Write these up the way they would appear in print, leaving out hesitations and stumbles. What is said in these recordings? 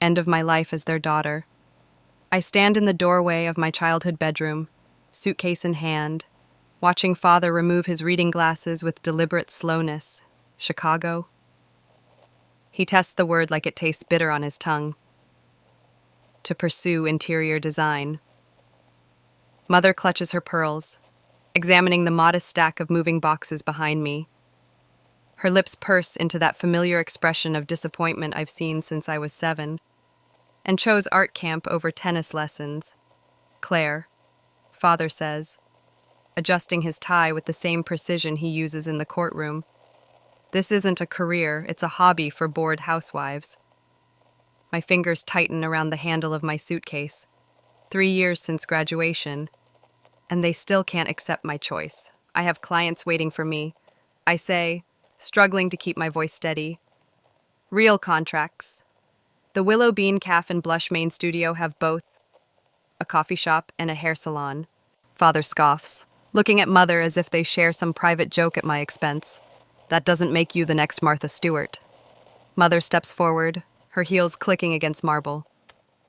end of my life as their daughter. I stand in the doorway of my childhood bedroom, suitcase in hand, watching father remove his reading glasses with deliberate slowness. Chicago? He tests the word like it tastes bitter on his tongue. To pursue interior design. Mother clutches her pearls, examining the modest stack of moving boxes behind me. Her lips purse into that familiar expression of disappointment I've seen since I was 7, and chose art camp over tennis lessons. Claire, father says, adjusting his tie with the same precision he uses in the courtroom. This isn't a career, it's a hobby for bored housewives. My fingers tighten around the handle of my suitcase. 3 years since graduation, and they still can't accept my choice. I have clients waiting for me. I say, struggling to keep my voice steady. Real contracts. The Willow Bean Calf and Blush Main Studio have both a coffee shop and a hair salon. Father scoffs, looking at mother as if they share some private joke at my expense. That doesn't make you the next Martha Stewart. Mother steps forward, her heels clicking against marble.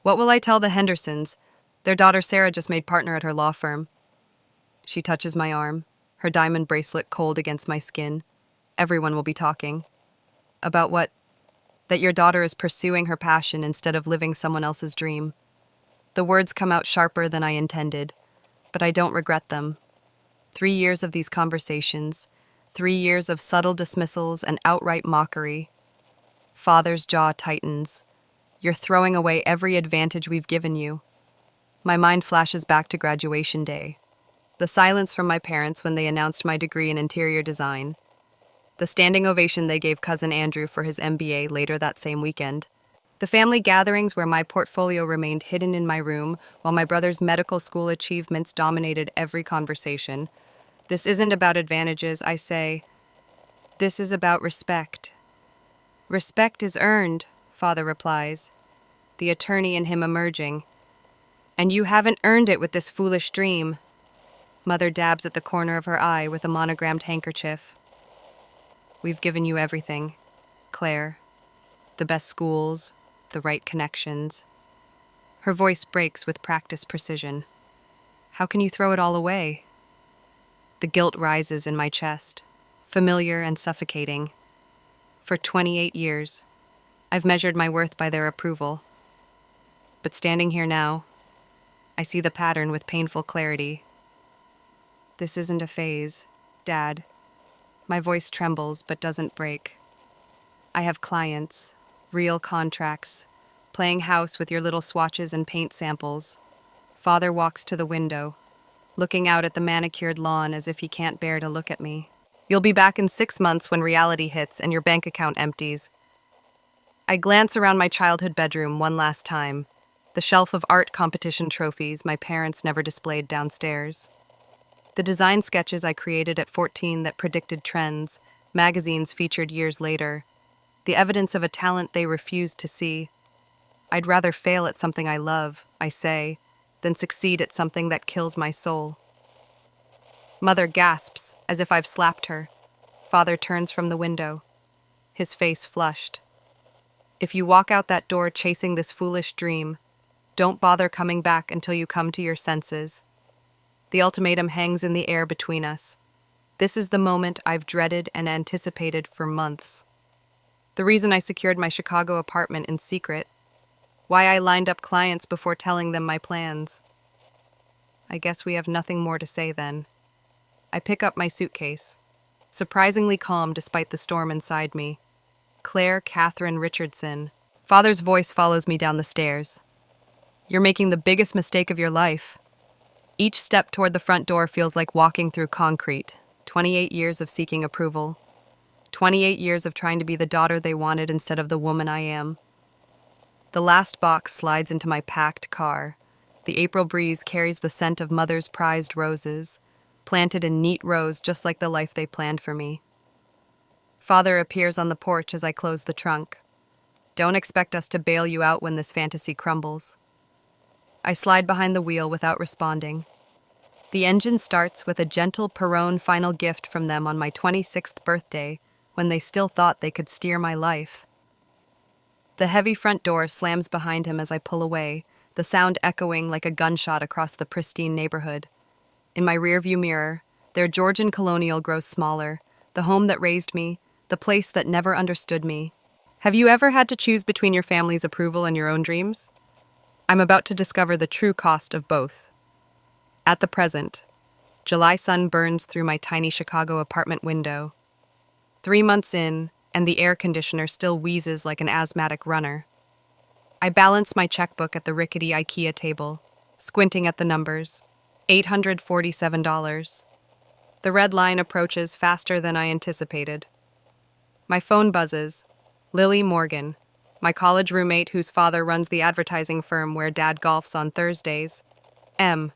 What will I tell the Hendersons? Their daughter Sarah just made partner at her law firm. She touches my arm, her diamond bracelet cold against my skin. Everyone will be talking. About what? That your daughter is pursuing her passion instead of living someone else's dream. The words come out sharper than I intended, but I don't regret them. 3 years of these conversations, 3 years of subtle dismissals and outright mockery. Father's jaw tightens. You're throwing away every advantage we've given you. My mind flashes back to graduation day. The silence from my parents when they announced my degree in interior design. The standing ovation they gave cousin Andrew for his MBA later that same weekend. The family gatherings where my portfolio remained hidden in my room while my brother's medical school achievements dominated every conversation. This isn't about advantages, I say. This is about respect. Respect is earned, father replies, the attorney in him emerging. And you haven't earned it with this foolish dream. Mother dabs at the corner of her eye with a monogrammed handkerchief. We've given you everything, Claire. The best schools, the right connections. Her voice breaks with practiced precision. How can you throw it all away? The guilt rises in my chest, familiar and suffocating. For 28 years, I've measured my worth by their approval. But standing here now, I see the pattern with painful clarity. This isn't a phase, Dad. My voice trembles but doesn't break. I have clients, real contracts, playing house with your little swatches and paint samples. Father walks to the window, looking out at the manicured lawn as if he can't bear to look at me. You'll be back in 6 months when reality hits and your bank account empties. I glance around my childhood bedroom one last time, the shelf of art competition trophies my parents never displayed downstairs. The design sketches I created at 14 that predicted trends, magazines featured years later, the evidence of a talent they refused to see. I'd rather fail at something I love, I say, than succeed at something that kills my soul. Mother gasps, as if I've slapped her. Father turns from the window, his face flushed. If you walk out that door chasing this foolish dream, don't bother coming back until you come to your senses. The ultimatum hangs in the air between us. This is the moment I've dreaded and anticipated for months. The reason I secured my Chicago apartment in secret. Why I lined up clients before telling them my plans. I guess we have nothing more to say then. I pick up my suitcase, surprisingly calm despite the storm inside me. Claire Catherine Richardson. Father's voice follows me down the stairs. You're making the biggest mistake of your life. Each step toward the front door feels like walking through concrete. 28 years of seeking approval. 28 years of trying to be the daughter they wanted instead of the woman I am. The last box slides into my packed car. The April breeze carries the scent of mother's prized roses, planted in neat rows just like the life they planned for me. Father appears on the porch as I close the trunk. Don't expect us to bail you out when this fantasy crumbles. I slide behind the wheel without responding. The engine starts with a gentle Perron final gift from them on my 26th birthday, when they still thought they could steer my life. The heavy front door slams behind him as I pull away, the sound echoing like a gunshot across the pristine neighborhood. In my rearview mirror, their Georgian colonial grows smaller, the home that raised me, the place that never understood me. Have you ever had to choose between your family's approval and your own dreams? I'm about to discover the true cost of both. At the present, July sun burns through my tiny Chicago apartment window. 3 months in, and the air conditioner still wheezes like an asthmatic runner. I balance my checkbook at the rickety AITA table, squinting at the numbers. $847. The red line approaches faster than I anticipated. My phone buzzes. Lily Morgan, my college roommate whose father runs the advertising firm where Dad golfs on Thursdays. M.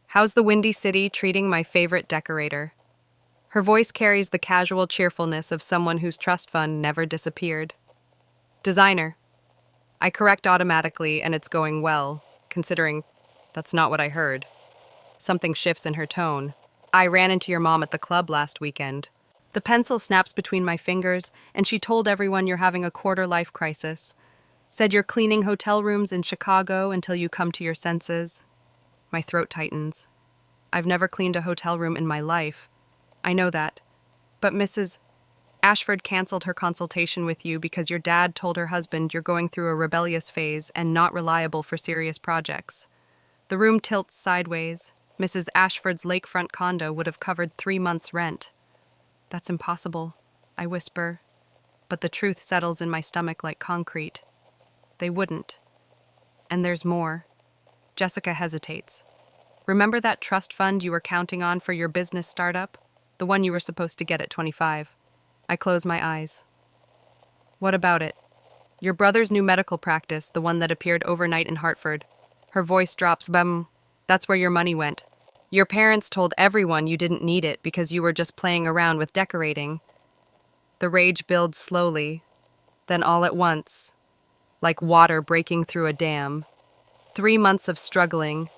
How's the Windy City treating my favorite decorator? Her voice carries the casual cheerfulness of someone whose trust fund never disappeared. Designer. I correct automatically, and it's going well, considering that's not what I heard. Something shifts in her tone. I ran into your mom at the club last weekend. The pencil snaps between my fingers, and she told everyone you're having a quarter-life crisis. Said you're cleaning hotel rooms in Chicago until you come to your senses. My throat tightens. I've never cleaned a hotel room in my life. I know that. But Mrs. Ashford canceled her consultation with you because your dad told her husband you're going through a rebellious phase and not reliable for serious projects. The room tilts sideways. Mrs. Ashford's lakefront condo would have covered 3 months' rent. That's impossible, I whisper, but the truth settles in my stomach like concrete. They wouldn't. And there's more. Jessica hesitates. Remember that trust fund you were counting on for your business startup? The one you were supposed to get at 25. I close my eyes. What about it? Your brother's new medical practice, the one that appeared overnight in Hartford. Her voice drops. That's where your money went. Your parents told everyone you didn't need it because you were just playing around with decorating. The rage builds slowly, then all at once, like water breaking through a dam. 3 months of struggling,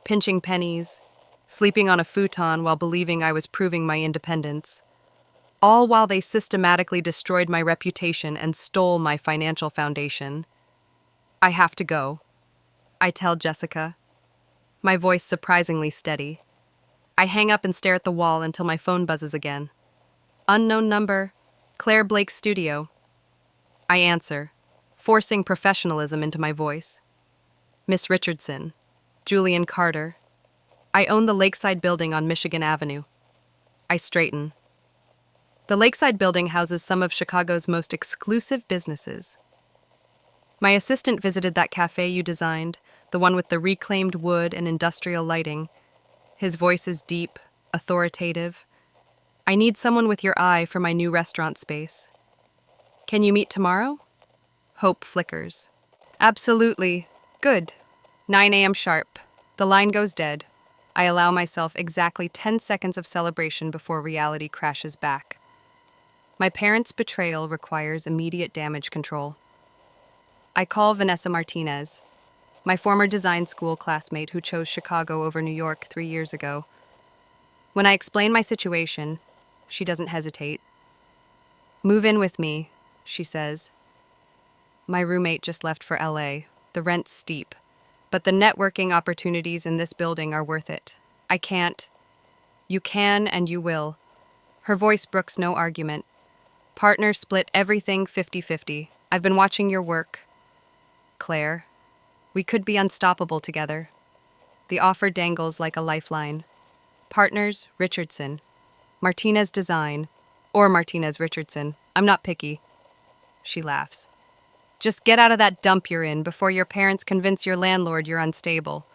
pinching pennies, sleeping on a futon while believing I was proving my independence. All while they systematically destroyed my reputation and stole my financial foundation. I have to go, I tell Jessica, my voice surprisingly steady. I hang up and stare at the wall until my phone buzzes again. Unknown number, Claire Blake's studio. I answer, forcing professionalism into my voice. Miss Richardson, Julian Carter. I own the Lakeside Building on Michigan Avenue. I straighten. The Lakeside Building houses some of Chicago's most exclusive businesses. My assistant visited that cafe you designed, the one with the reclaimed wood and industrial lighting. His voice is deep, authoritative. I need someone with your eye for my new restaurant space. Can you meet tomorrow? Hope flickers. Absolutely. Good. 9 a.m. sharp. The line goes dead. I allow myself exactly 10 seconds of celebration before reality crashes back. My parents' betrayal requires immediate damage control. I call Vanessa Martinez, my former design school classmate who chose Chicago over New York 3 years ago. When I explain my situation, she doesn't hesitate. Move in with me, she says. My roommate just left for LA. The rent's steep, but the networking opportunities in this building are worth it. I can't. You can and you will. Her voice brooks no argument. Partners split everything 50-50. I've been watching your work. Claire, we could be unstoppable together. The offer dangles like a lifeline. Partners, Richardson. Martinez Design, or Martinez Richardson. I'm not picky. She laughs. Just get out of that dump you're in before your parents convince your landlord you're unstable.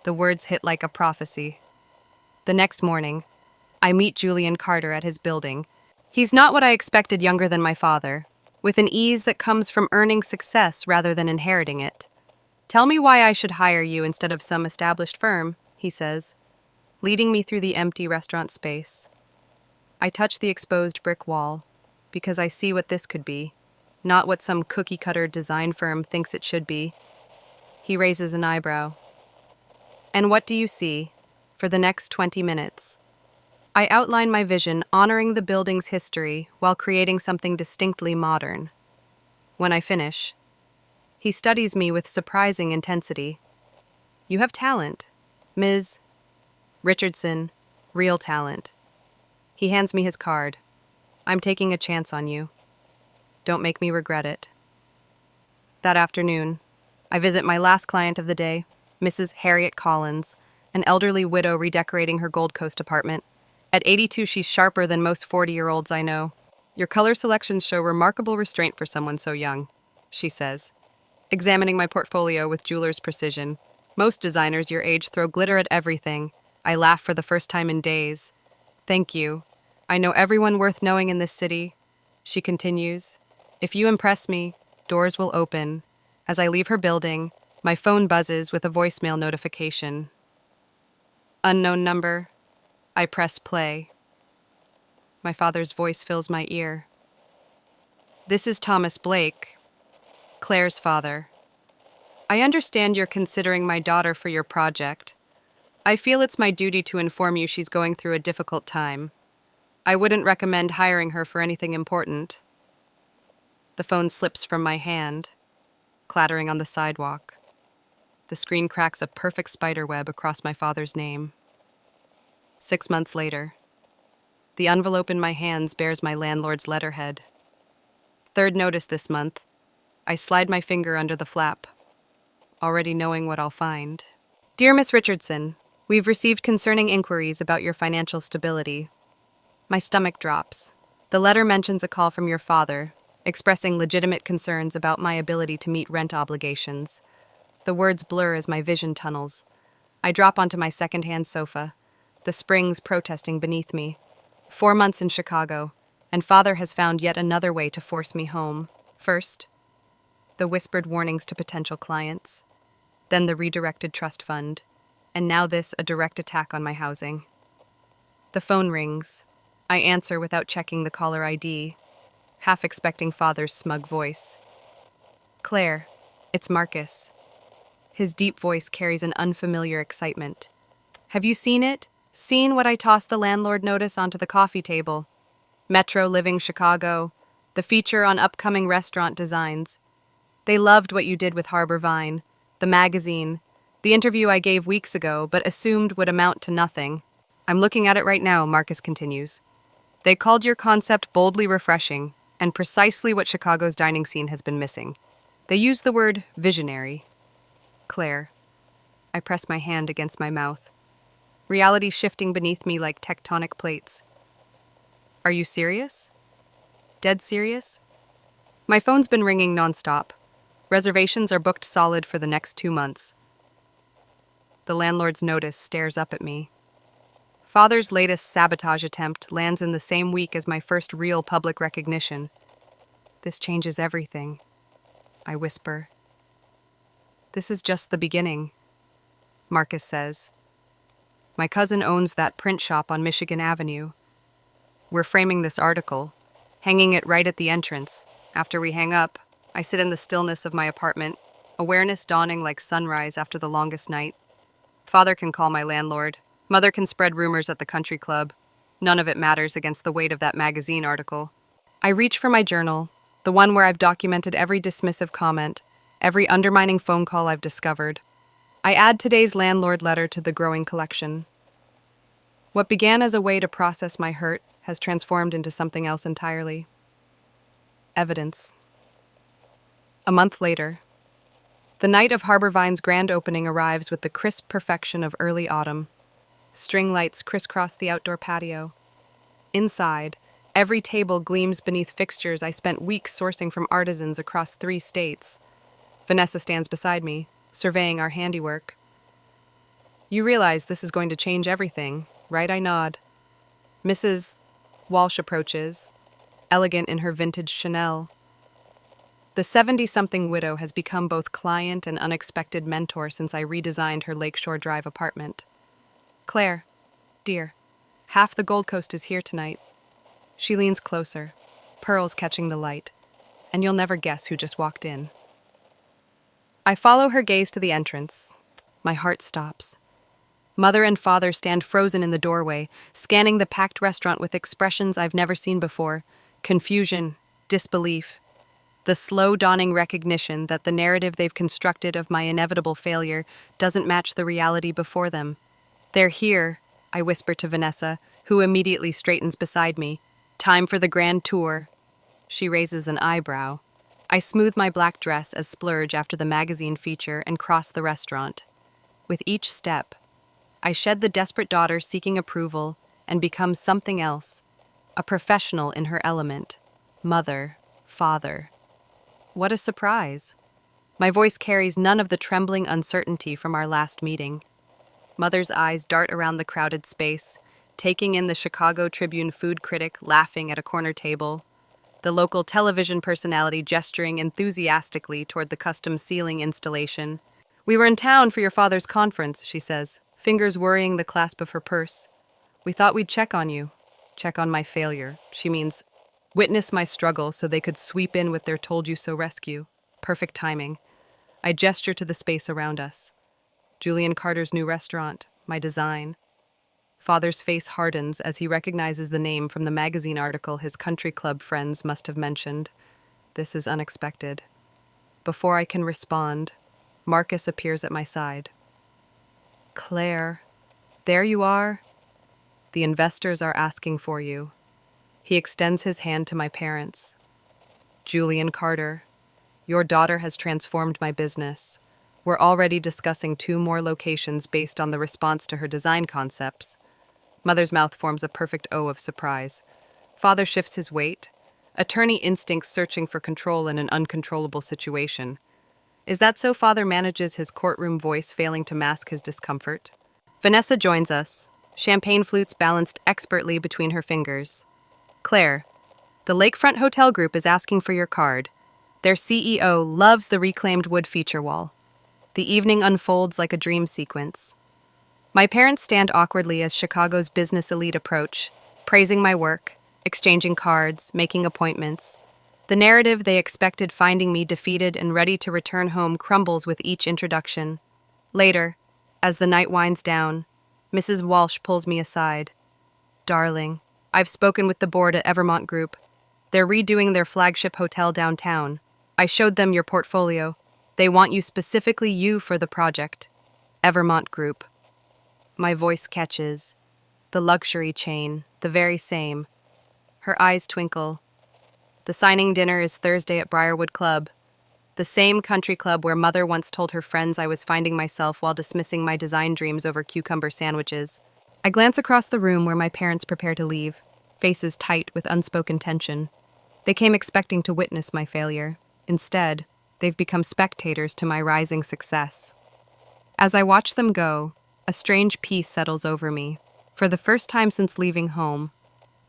The words hit like a prophecy. The next morning, I meet Julian Carter at his building. He's not what I expected younger than my father, with an ease that comes from earning success rather than inheriting it. Tell me why I should hire you instead of some established firm, he says, leading me through the empty restaurant space. I touch the exposed brick wall, because I see what this could be, not what some cookie-cutter design firm thinks it should be. He raises an eyebrow. And what do you see? For the next 20 minutes. I outline my vision, honoring the building's history while creating something distinctly modern. When I finish, He studies me with surprising intensity. "You have talent, Ms. Richardson, real talent." He hands me his card. "I'm taking a chance on you. Don't make me regret it." That afternoon, I visit my last client of the day, Mrs. Harriet Collins, an elderly widow redecorating her Gold Coast apartment. At 82, she's sharper than most 40-year-olds I know. "Your color selections show remarkable restraint for someone so young," she says, examining my portfolio with jeweler's precision. "Most designers your age throw glitter at everything." I laugh for the first time in days. "Thank you. I know everyone worth knowing in this city," she continues. "If you impress me, doors will open." As I leave her building, my phone buzzes with a voicemail notification. Unknown number. I press play. My father's voice fills my ear. "This is Thomas Blake, Claire's father. I understand you're considering my daughter for your project. I feel it's my duty to inform you she's going through a difficult time. I wouldn't recommend hiring her for anything important." The phone slips from my hand, clattering on the sidewalk. The screen cracks a perfect spiderweb across my father's name. 6 months later, the envelope in my hands bears my landlord's letterhead. Third notice this month. I slide my finger under the flap, already knowing what I'll find. "Dear Miss Richardson, we've received concerning inquiries about your financial stability." My stomach drops. The letter mentions a call from your father, expressing legitimate concerns about my ability to meet rent obligations. The words blur as my vision tunnels. I drop onto my second-hand sofa, the springs protesting beneath me. 4 months in Chicago, and father has found yet another way to force me home. First, the whispered warnings to potential clients, then the redirected trust fund, and now this, a direct attack on my housing. The phone rings. I answer without checking the caller ID, half expecting father's smug voice. "Claire, it's Marcus." His deep voice carries an unfamiliar excitement. "Have you seen it? Seen what I tossed the landlord notice onto the coffee table? Metro Living Chicago, the feature on upcoming restaurant designs. They loved what you did with Harbor Vine, the magazine, the interview I gave weeks ago but assumed would amount to nothing. I'm looking at it right now," Marcus continues. "They called your concept boldly refreshing, and precisely what Chicago's dining scene has been missing. They used the word visionary." "Claire." I press my hand against my mouth, reality shifting beneath me like tectonic plates. "Are you serious? Dead serious?" My phone's been ringing nonstop. Reservations are booked solid for the next 2 months. The landlord's notice stares up at me. Father's latest sabotage attempt lands in the same week as my first real public recognition. "This changes everything," I whisper. "This is just the beginning," Marcus says. "My cousin owns that print shop on Michigan Avenue. We're framing this article, hanging it right at the entrance. After we hang up, I sit in the stillness of my apartment, awareness dawning like sunrise after the longest night. Father can call my landlord. Mother can spread rumors at the country club. None of it matters against the weight of that magazine article. I reach for my journal, the one where I've documented every dismissive comment, every undermining phone call I've discovered. I add today's landlord letter to the growing collection. What began as a way to process my hurt has transformed into something else entirely. Evidence. A month later, the night of Harbor Vine's grand opening arrives with the crisp perfection of early autumn. String lights crisscross the outdoor patio. Inside, every table gleams beneath fixtures I spent weeks sourcing from artisans across 3 states. Vanessa stands beside me, surveying our handiwork. "You realize this is going to change everything, right?" I nod. Mrs. Walsh approaches, elegant in her vintage Chanel. The 70-something widow has become both client and unexpected mentor since I redesigned her Lakeshore Drive apartment. "Claire, dear, half the Gold Coast is here tonight." She leans closer, pearls catching the light, and you'll never guess who just walked in. I follow her gaze to the entrance. My heart stops. Mother and father stand frozen in the doorway, scanning the packed restaurant with expressions I've never seen before: confusion, disbelief. The slow dawning recognition that the narrative they've constructed of my inevitable failure doesn't match the reality before them. "They're here," I whisper to Vanessa, who immediately straightens beside me. "Time for the grand tour." She raises an eyebrow. I smooth my black dress as splurge after the magazine feature and cross the restaurant. With each step, I shed the desperate daughter seeking approval and become something else, a professional in her element. Mother, father. What a surprise. My voice carries none of the trembling uncertainty from our last meeting. Mother's eyes dart around the crowded space, taking in the Chicago Tribune food critic laughing at a corner table, the local television personality gesturing enthusiastically toward the custom ceiling installation. "We were in town for your father's conference," she says, fingers worrying the clasp of her purse. "We thought we'd check on you." Check on my failure. She means witness my struggle so they could sweep in with their told-you-so rescue. Perfect timing. I gesture to the space around us. Julian Carter's new restaurant, my design. Father's face hardens as he recognizes the name from the magazine article his country club friends must have mentioned. This is unexpected. Before I can respond, Marcus appears at my side. "Claire, there you are. The investors are asking for you." He extends his hand to my parents. "Julian Carter, your daughter has transformed my business. We're already discussing 2 more locations based on the response to her design concepts." Mother's mouth forms a perfect O of surprise. Father shifts his weight, attorney instincts searching for control in an uncontrollable situation. Is that so? Father manages his courtroom voice, failing to mask his discomfort. Vanessa joins us, champagne flutes balanced expertly between her fingers. "Claire, the Lakefront Hotel Group is asking for your card. Their CEO loves the reclaimed wood feature wall." The evening unfolds like a dream sequence. My parents stand awkwardly as Chicago's business elite approach, praising my work, exchanging cards, making appointments. The narrative they expected finding me defeated and ready to return home crumbles with each introduction. Later, as the night winds down, Mrs. Walsh pulls me aside. "Darling, I've spoken with the board at Evermont Group. They're redoing their flagship hotel downtown. I showed them your portfolio. They want you, specifically you, for the project. Evermont Group." My voice catches. The luxury chain, the very same. Her eyes twinkle. "The signing dinner is Thursday at Briarwood Club, the same country club where Mother once told her friends I was finding myself while dismissing my design dreams over cucumber sandwiches." I glance across the room where my parents prepare to leave, faces tight with unspoken tension. They came expecting to witness my failure. Instead, they've become spectators to my rising success. As I watch them go, a strange peace settles over me. For the first time since leaving home,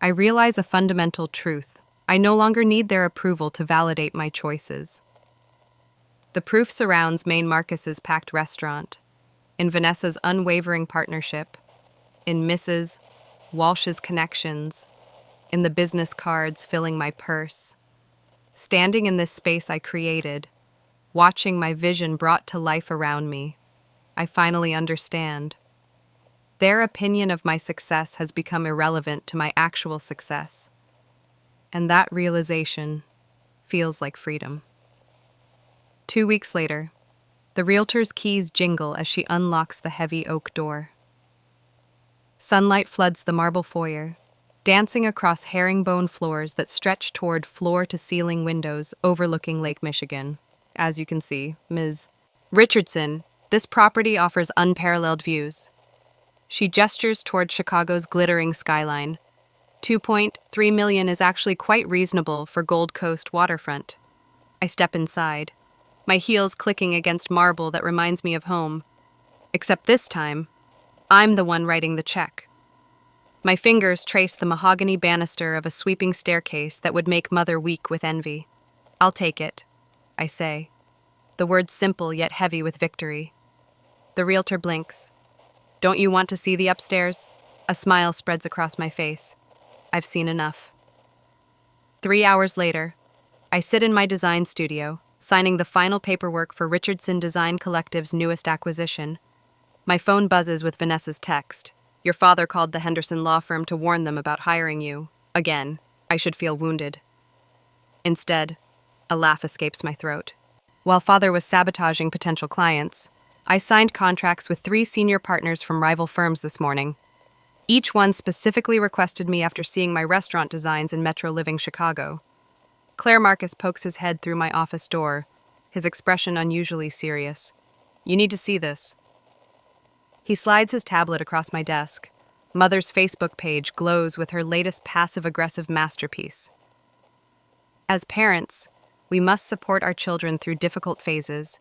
I realize a fundamental truth. I no longer need their approval to validate my choices. The proof surrounds Maine Marcus's packed restaurant, in Vanessa's unwavering partnership, in Mrs. Walsh's connections, in the business cards filling my purse. Standing in this space I created, watching my vision brought to life around me, I finally understand. Their opinion of my success has become irrelevant to my actual success. And that realization feels like freedom. 2 weeks later, the realtor's keys jingle as she unlocks the heavy oak door. Sunlight floods the marble foyer, dancing across herringbone floors that stretch toward floor-to-ceiling windows overlooking Lake Michigan. As you can see, Ms. Richardson, this property offers unparalleled views. She gestures toward Chicago's glittering skyline. 2.3 million is actually quite reasonable for Gold Coast waterfront. I step inside, my heels clicking against marble that reminds me of home. Except this time, I'm the one writing the check. My fingers trace the mahogany banister of a sweeping staircase that would make Mother weak with envy. "I'll take it," I say, the words simple yet heavy with victory. The realtor blinks. "Don't you want to see the upstairs?" A smile spreads across my face. I've seen enough. 3 hours later, I sit in my design studio, signing the final paperwork for Richardson Design Collective's newest acquisition. My phone buzzes with Vanessa's text. "Your father called the Henderson law firm to warn them about hiring you. Again, I should feel wounded." Instead, A laugh escapes my throat. While father was sabotaging potential clients, I signed contracts with 3 senior partners from rival firms this morning. Each one specifically requested me after seeing my restaurant designs in Metro Living Chicago. Claire Marcus pokes his head through my office door, his expression unusually serious. You need to see this. He slides his tablet across my desk. Mother's Facebook page glows with her latest passive-aggressive masterpiece. As parents, we must support our children through difficult phases,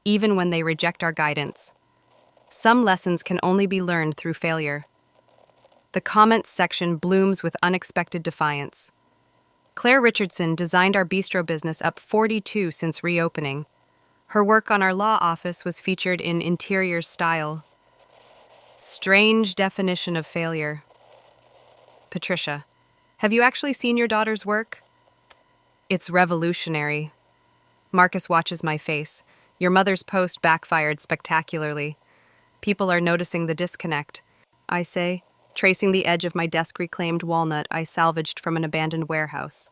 even when they reject our guidance. Some lessons can only be learned through failure. The comments section blooms with unexpected defiance. Claire Richardson designed our bistro business up 42 since reopening. Her work on our law office was featured in Interior Style. Strange definition of failure. Patricia, have you actually seen your daughter's work? It's revolutionary. Marcus watches my face. Your mother's post backfired spectacularly. People are noticing the disconnect, I say, tracing the edge of my desk-reclaimed walnut I salvaged from an abandoned warehouse.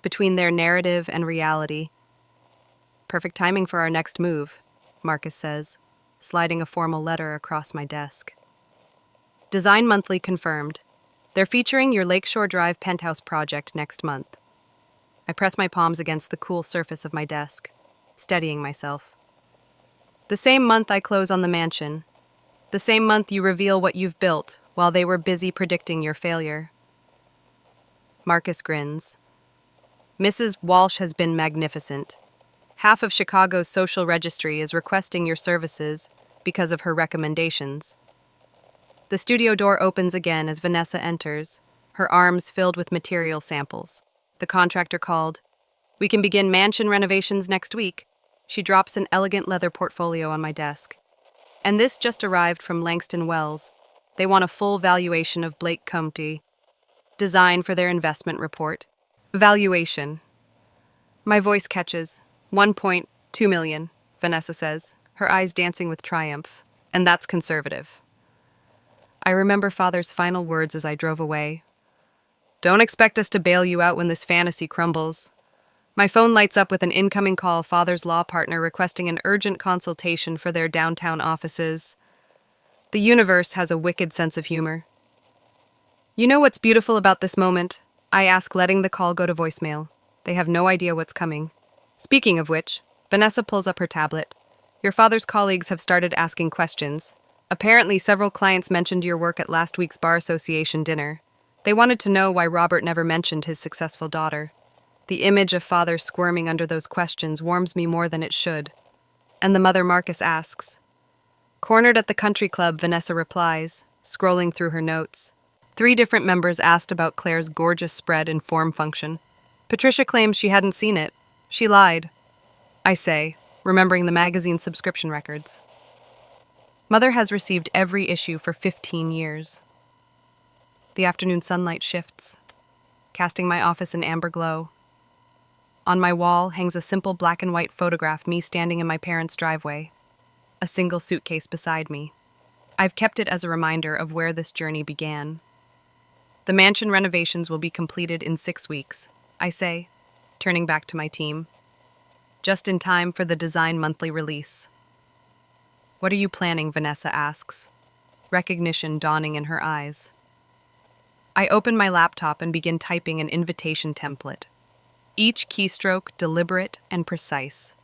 Between their narrative and reality. Perfect timing for our next move, Marcus says, sliding a formal letter across my desk. Design Monthly confirmed. They're featuring your Lakeshore Drive penthouse project next month. I press my palms against the cool surface of my desk, steadying myself. The same month I close on the mansion. The same month you reveal what you've built while they were busy predicting your failure. Marcus grins. Mrs. Walsh has been magnificent. Half of Chicago's social registry is requesting your services because of her recommendations. The studio door opens again as Vanessa enters, her arms filled with material samples. The contractor called. We can begin mansion renovations next week. She drops an elegant leather portfolio on my desk. And this just arrived from Langston Wells. They want a full valuation of Blake County. Design for their investment report. Valuation. My voice catches. 1.2 million, Vanessa says, her eyes dancing with triumph. And that's conservative. I remember father's final words as I drove away. Don't expect us to bail you out when this fantasy crumbles. My phone lights up with an incoming call, father's law partner requesting an urgent consultation for their downtown offices. The universe has a wicked sense of humor. You know what's beautiful about this moment? I ask, letting the call go to voicemail. They have no idea what's coming. Speaking of which, Vanessa pulls up her tablet. Your father's colleagues have started asking questions. Apparently, several clients mentioned your work at last week's Bar Association dinner. They wanted to know why Robert never mentioned his successful daughter. The image of father squirming under those questions warms me more than it should. And the mother, Marcus, asks. Cornered at the country club, Vanessa replies, scrolling through her notes. 3 different members asked about Claire's gorgeous spread and form function. Patricia claims she hadn't seen it. She lied. I say, remembering the magazine subscription records. Mother has received every issue for 15 years. The afternoon sunlight shifts, casting my office in amber glow. On my wall hangs a simple black and white photograph, me standing in my parents' driveway, a single suitcase beside me. I've kept it as a reminder of where this journey began. The mansion renovations will be completed in 6 weeks, I say, turning back to my team. Just in time for the Design Monthly release. What are you planning? Vanessa asks, recognition dawning in her eyes. I open my laptop and begin typing an invitation template. Each keystroke deliberate and precise.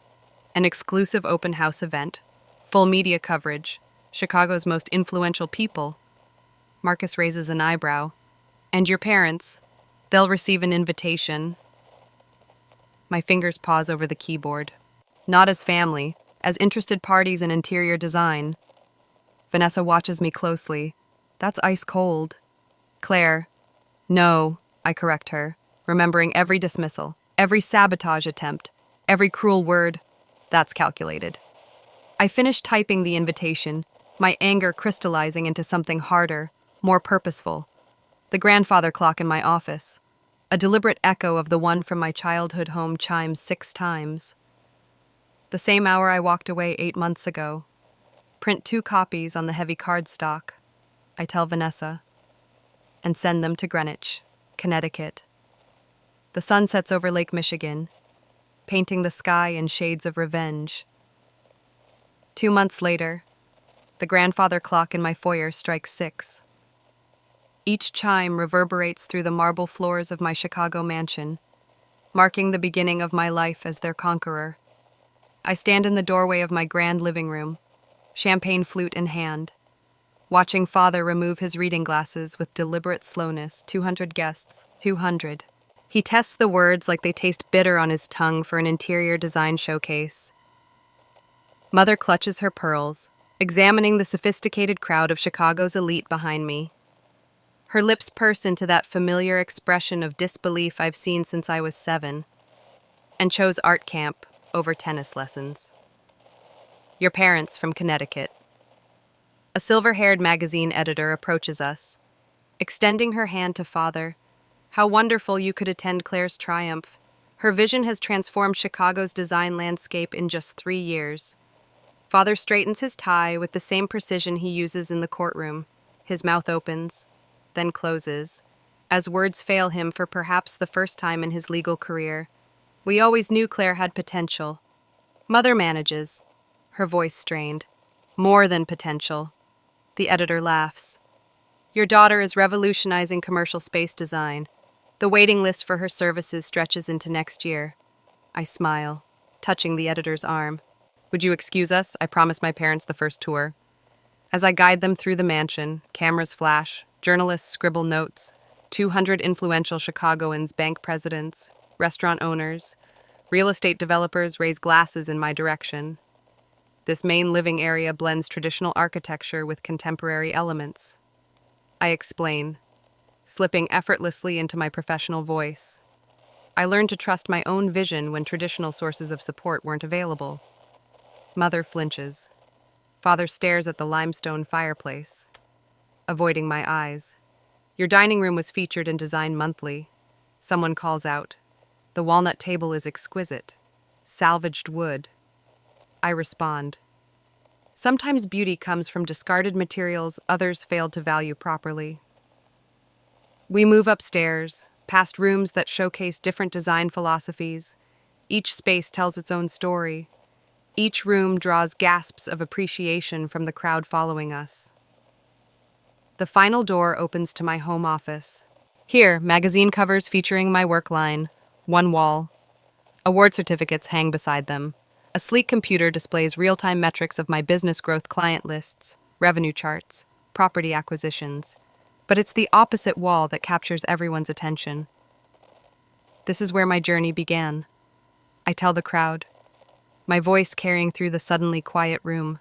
An exclusive open house event, full media coverage, Chicago's most influential people. Marcus raises an eyebrow. And your parents, they'll receive an invitation. My fingers pause over the keyboard. Not as family, as interested parties in interior design. Vanessa watches me closely. That's ice cold. Claire. No, I correct her, remembering every dismissal, every sabotage attempt, every cruel word. That's calculated. I finish typing the invitation, my anger crystallizing into something harder, more purposeful. The grandfather clock in my office, a deliberate echo of the one from my childhood home, chimes 6 times. The same hour I walked away 8 months ago. Print 2 copies on the heavy cardstock, I tell Vanessa, and send them to Greenwich, Connecticut. The sun sets over Lake Michigan, painting the sky in shades of revenge. 2 months later, the grandfather clock in my foyer strikes 6. Each chime reverberates through the marble floors of my Chicago mansion, marking the beginning of my life as their conqueror. I stand in the doorway of my grand living room, champagne flute in hand, watching father remove his reading glasses with deliberate slowness. 200 guests, 200. He tests the words like they taste bitter on his tongue for an interior design showcase. Mother clutches her pearls, examining the sophisticated crowd of Chicago's elite behind me. Her lips purse into that familiar expression of disbelief I've seen since I was 7, and chose art camp over tennis lessons. Your parents from Connecticut. A silver-haired magazine editor approaches us, extending her hand to father. How wonderful you could attend Claire's triumph. Her vision has transformed Chicago's design landscape in just 3 years. Father straightens his tie with the same precision he uses in the courtroom. His mouth opens, then closes, as words fail him for perhaps the first time in his legal career. We always knew Claire had potential. Mother manages, her voice strained. More than potential. The editor laughs. Your daughter is revolutionizing commercial space design. The waiting list for her services stretches into next year. I smile, touching the editor's arm. Would you excuse us? I promised my parents the first tour. As I guide them through the mansion, cameras flash, journalists scribble notes, 200 influential Chicagoans, bank presidents, restaurant owners, real estate developers raise glasses in my direction. This main living area blends traditional architecture with contemporary elements. I explain, slipping effortlessly into my professional voice. I learned to trust my own vision when traditional sources of support weren't available. Mother flinches. Father stares at the limestone fireplace, avoiding my eyes. Your dining room was featured in Design Monthly. Someone calls out, the walnut table is exquisite. Salvaged wood. I respond. Sometimes beauty comes from discarded materials others failed to value properly. We move upstairs, past rooms that showcase different design philosophies. Each space tells its own story. Each room draws gasps of appreciation from the crowd following us. The final door opens to my home office. Here, magazine covers featuring my work line, one wall. Award certificates hang beside them. A sleek computer displays real-time metrics of my business growth, client lists, revenue charts, property acquisitions. But it's the opposite wall that captures everyone's attention. This is where my journey began. I tell the crowd, my voice carrying through the suddenly quiet room.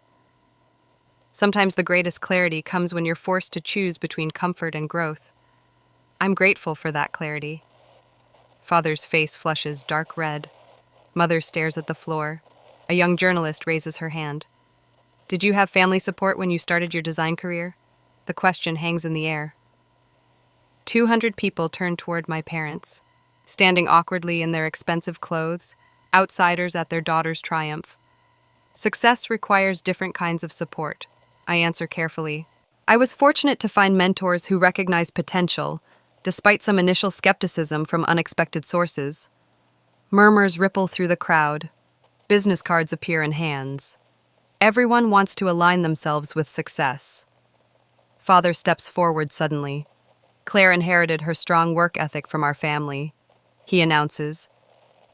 Sometimes the greatest clarity comes when you're forced to choose between comfort and growth. I'm grateful for that clarity. Father's face flushes dark red. Mother stares at the floor. A young journalist raises her hand. Did you have family support when you started your design career? The question hangs in the air. 200 people turn toward my parents, standing awkwardly in their expensive clothes, outsiders at their daughter's triumph. Success requires different kinds of support, I answer carefully. I was fortunate to find mentors who recognized potential, despite some initial skepticism from unexpected sources. Murmurs ripple through the crowd. Business cards appear in hands. Everyone wants to align themselves with success. Father steps forward suddenly. Claire inherited her strong work ethic from our family, he announces,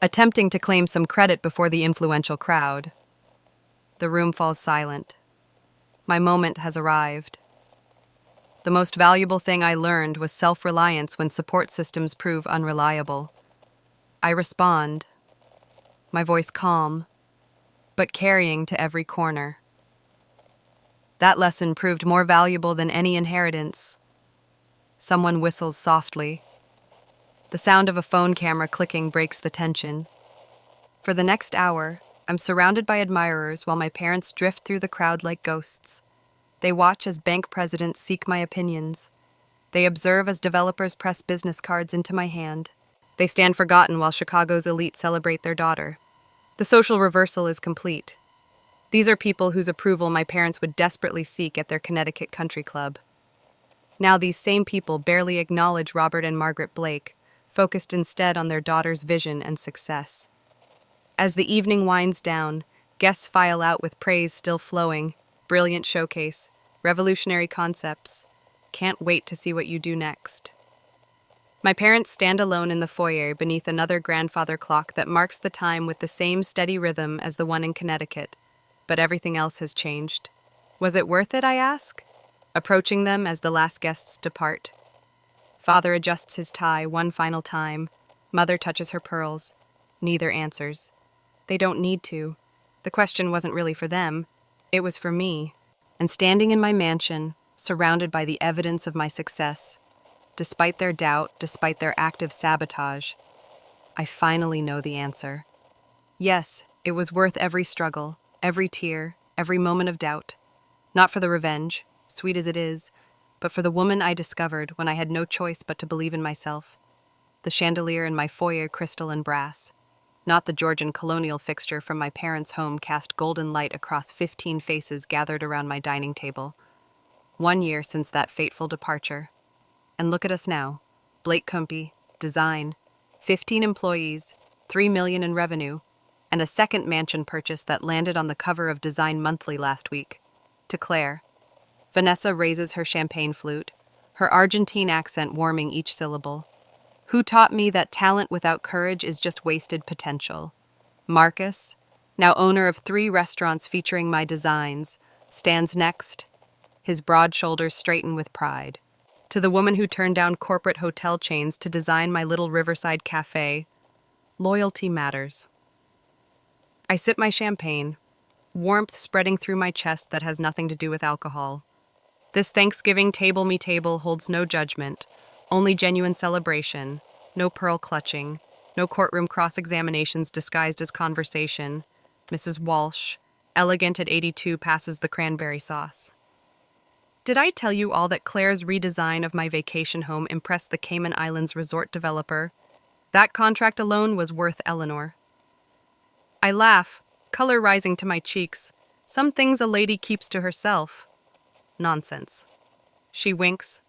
attempting to claim some credit before the influential crowd. The room falls silent. My moment has arrived. The most valuable thing I learned was self-reliance when support systems prove unreliable. I respond, my voice calm, but carrying to every corner. That lesson proved more valuable than any inheritance. Someone whistles softly. The sound of a phone camera clicking breaks the tension. For the next hour, I'm surrounded by admirers while my parents drift through the crowd like ghosts. They watch as bank presidents seek my opinions. They observe as developers press business cards into my hand. They stand forgotten while Chicago's elite celebrate their daughter. The social reversal is complete. These are people whose approval my parents would desperately seek at their Connecticut country club. Now these same people barely acknowledge Robert and Margaret Blake, focused instead on their daughter's vision and success. As the evening winds down, guests file out with praise still flowing. Brilliant showcase, revolutionary concepts. Can't wait to see what you do next. My parents stand alone in the foyer beneath another grandfather clock that marks the time with the same steady rhythm as the one in Connecticut. But everything else has changed. Was it worth it, I ask, approaching them as the last guests depart. Father adjusts his tie one final time. Mother touches her pearls. Neither answers. They don't need to. The question wasn't really for them. It was for me. And standing in my mansion, surrounded by the evidence of my success, despite their doubt, despite their active sabotage, I finally know the answer. Yes, it was worth every struggle, every tear, every moment of doubt. Not for the revenge, sweet as it is, but for the woman I discovered when I had no choice but to believe in myself. The chandelier in my foyer, crystal and brass. Not the Georgian colonial fixture from my parents' home, cast golden light across 15 faces gathered around my dining table. 1 year since that fateful departure. And look at us now. Blake Compy, design, 15 employees, $3 million in revenue, and a second mansion purchase that landed on the cover of Design Monthly last week. To Claire. Vanessa raises her champagne flute, her Argentine accent warming each syllable. Who taught me that talent without courage is just wasted potential? Marcus, now owner of 3 restaurants featuring my designs, stands next. His broad shoulders straighten with pride. To the woman who turned down corporate hotel chains to design my little riverside cafe, loyalty matters. I sip my champagne, warmth spreading through my chest that has nothing to do with alcohol. This Thanksgiving table holds no judgment, only genuine celebration, no pearl clutching, no courtroom cross-examinations disguised as conversation. Mrs. Walsh, elegant at 82, passes the cranberry sauce. Did I tell you all that Claire's redesign of my vacation home impressed the Cayman Islands resort developer? That contract alone was worth Eleanor. I laugh, color rising to my cheeks. Some things a lady keeps to herself. Nonsense. She winks.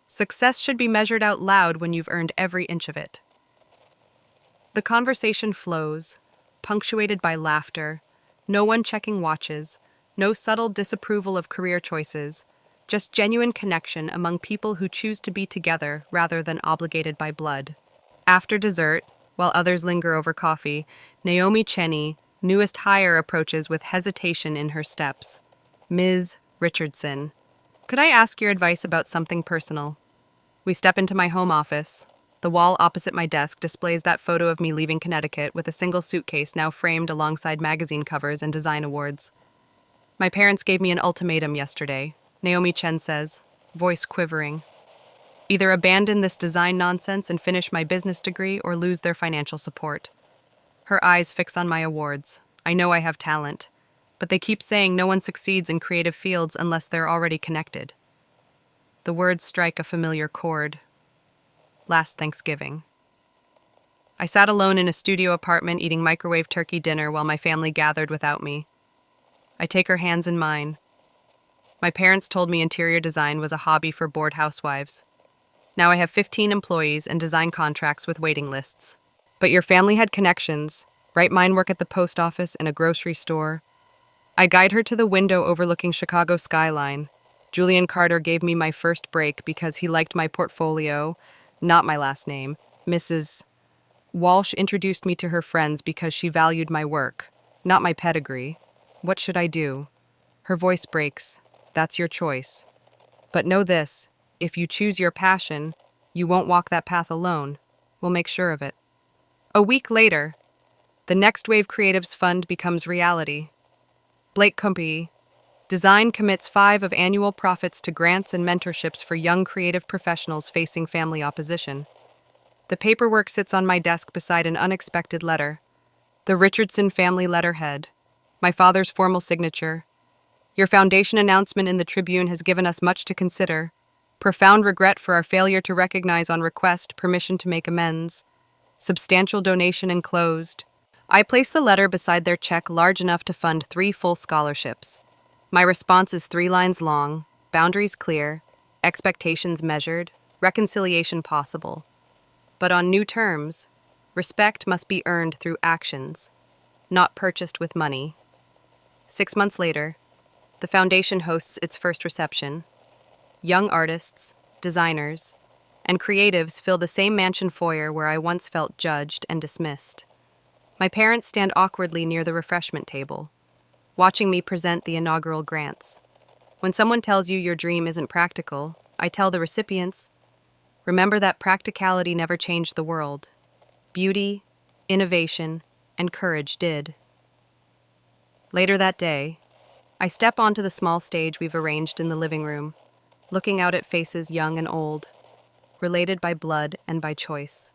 Success should be measured out loud when you've earned every inch of it. The conversation flows, punctuated by laughter, no one checking watches, no subtle disapproval of career choices, just genuine connection among people who choose to be together rather than obligated by blood. After dessert, while others linger over coffee, Naomi Cheney, newest hire, approaches with hesitation in her steps. Ms. Richardson, could I ask your advice about something personal? We step into my home office. The wall opposite my desk displays that photo of me leaving Connecticut with a single suitcase now framed alongside magazine covers and design awards. My parents gave me an ultimatum yesterday, Naomi Chen says, voice quivering. Either abandon this design nonsense and finish my business degree or lose their financial support. Her eyes fix on my awards. I know I have talent, but they keep saying no one succeeds in creative fields unless they're already connected. The words strike a familiar chord. Last Thanksgiving. I sat alone in a studio apartment eating microwave turkey dinner while my family gathered without me. I take her hands in mine. My parents told me interior design was a hobby for bored housewives. Now I have 15 employees and design contracts with waiting lists. But your family had connections, right? Mine work at the post office and a grocery store. I guide her to the window overlooking Chicago skyline. Julian Carter gave me my first break because he liked my portfolio, not my last name. Mrs. Walsh introduced me to her friends because she valued my work, not my pedigree. What should I do? Her voice breaks. That's your choice. But know this, if you choose your passion, you won't walk that path alone. We'll make sure of it. A week later, the Next Wave Creatives Fund becomes reality. Blake Compy, Design commits 5% of annual profits to grants and mentorships for young creative professionals facing family opposition. The paperwork sits on my desk beside an unexpected letter. The Richardson family letterhead. My father's formal signature. Your foundation announcement in the Tribune has given us much to consider. Profound regret for our failure to recognize on request permission to make amends. Substantial donation enclosed. I place the letter beside their check large enough to fund 3 full scholarships. My response is 3 lines long, boundaries clear, expectations measured, reconciliation possible. But on new terms, respect must be earned through actions, not purchased with money. 6 months later, the foundation hosts its first reception. Young artists, designers, and creatives fill the same mansion foyer where I once felt judged and dismissed. My parents stand awkwardly near the refreshment table, watching me present the inaugural grants. When someone tells you your dream isn't practical, I tell the recipients, remember that practicality never changed the world. Beauty, innovation, and courage did. Later that day, I step onto the small stage we've arranged in the living room, looking out at faces young and old, related by blood and by choice.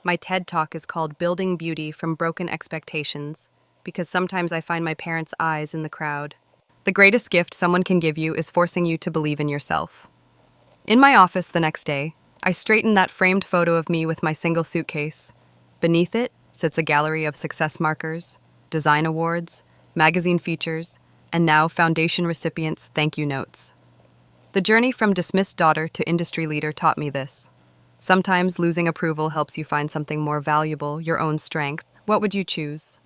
My TED Talk is called Building Beauty from Broken Expectations, because sometimes I find my parents' eyes in the crowd. The greatest gift someone can give you is forcing you to believe in yourself. In my office the next day, I straighten that framed photo of me with my single suitcase. Beneath it sits a gallery of success markers, design awards, magazine features, and now foundation recipients' thank you notes. The journey from dismissed daughter to industry leader taught me this. Sometimes losing approval helps you find something more valuable, your own strength. What would you choose?